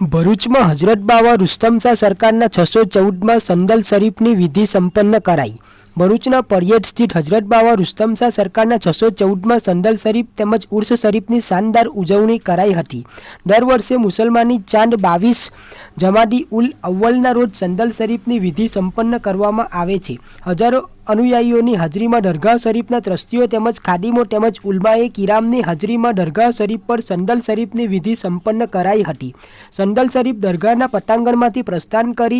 भरूच में हजरत बाबा रुस्तम शाह सरकारना 614 में संदल शरीफनी विधि संपन्न कराई। भरूचना पड़ियड स्थित हजरत बाबा रुस्तम शाह सरकारना 614 में संदल शरीफ તેમજ ઉર્સ શરીફની શાનદાર ઉજવણી કરાઈ હતી। દર વર્ષે મુસલમાની ચાંદ 22 જમાદી ઉલ અવ્વલના રોજ સંદલ શરીફની વિધિ સંપન્ન કરવામાં આવે છે। હજારો अनुयायीओनी हाजरी में दरगाह शरीफना ट्रस्टीओ તેમજ खादीमो તેમજ उलमाए किरामनी हाजरी में दरगाह शरीफ पर संदल शरीफनी विधि संपन्न कराई हती। संदल शरीफ दरगाहना पटांगणमांथी प्रस्थान करी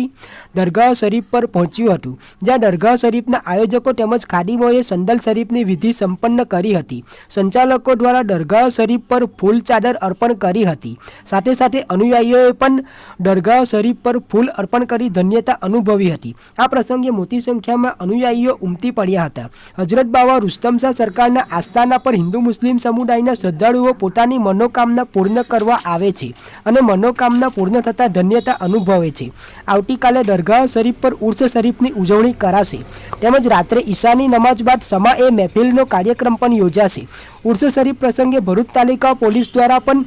दरगाह शरीफ पर पहोंच्युं हतुं, ज्यां दरगाह शरीफना आयोजकों તેમજ खादीमोए संदल शरीफनी विधि संपन्न करी हती। संचालकों द्वारा दरगाह शरीफ पर फूल चादर अर्पण करी हती। साथे साथे अनुयायीओए पण दरगाह शरीफ पर फूल अर्पण करी धन्यता अनुभवी हती। आ प्रसंगे मोटी संख्या में अनुयायीओ उमटी पड्या हता। हजरत बाबा रुस्तम शाह सरकारना आस्थाना पर हिंदू मुस्लिम समुदायना श्रद्धाळुओ पोतानी मनोकामना पूर्ण करवा आवे छे अने मनोकामना पूर्ण थता धन्यता अनुभवे छे। आवतीकाले दरगाह शरीफ पर उर्स शरीफनी उजवणी कराशे તેમજ રાત્રે ઈશાની નમાજ બાદ સમા એ મહેફિલનો કાર્યક્રમ પણ યોજાશે। ઉર્સ શરીફ પ્રસંગે ભરૂચ તાલુકા પોલીસ દ્વારા પણ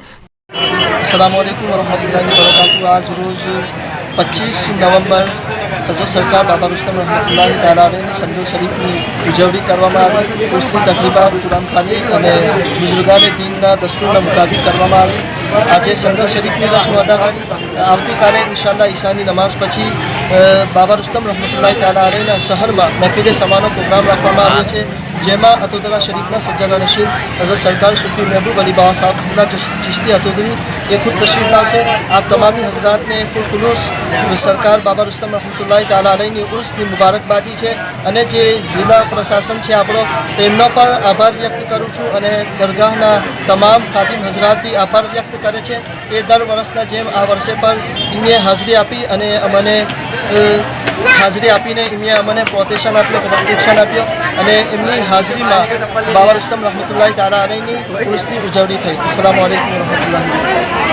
अस्सलाम वालेकुम वरहमतुल्लाहि वबरकातुहू। आज रोज़ 25 नवंबर हजरत सरकार बाबा रुस्तम रहमतुल्लाहि ताला अलैहिની સંદલ શરીફની ઉજવણી કરવામાં આવી। ઉર્સની તકરીબાત કુરાનખાની અને બુઝુર્ગાને દીનના દસ્તુરના મુતાબિક કરવામાં આવી। આજે સંદલ શરીફની રસ્મ અદા કરી આવતીકાલે ઇન્શાઅલ્લાહ ઈશાની નમાઝ પછી બાબા રુસ્તમ રહમતુલ્લાહિ તાલા અલૈહિના શહેરમાં મહેફિલે સમાનો પ્રોગ્રામ રાખવામાં આવ્યો છે, જેમાં અતોદરા શરીફના સજ્જાદા નશીન હઝરત સરકાર સુફી મહેબૂબ અલી બાબા સાહેબ અબ્દુલ્લા ચિશ્તી અતોદરી એ ખુદ તશરીફ લાવશે। આપ તમામી હઝરાતને ખુલૂસ સરકાર બાબા રુસ્તમ રહમતુલ્લાહિ તાલા અલૈહિની ઉર્સની મુબારકબાદી છે અને જે જિલ્લા પ્રશાસન છે આપણો તેમનો પણ આભાર વ્યક્ત કરું છું અને દરગાહના તમામ ખાદિમ હઝરાત બી આભાર વ્યક્ત કરે છે। એ દર વર્ષના જેમ આ વર્ષે પણ એમને હાજરી આપી અને અમને હાજરી આપીને એમને અમને પ્રોટેક્શન આપ્યો, પ્રોટેક્શન આપ્યો અને એમની હાજરીમાં બાબા રુસ્તમ રહમતુલ્લાહિ તાલા અલૈહિની ઉર્સની ઉજવણી થઈ। અસ્સલામુ અલૈકુમ વરહમતુલ્લાહિ।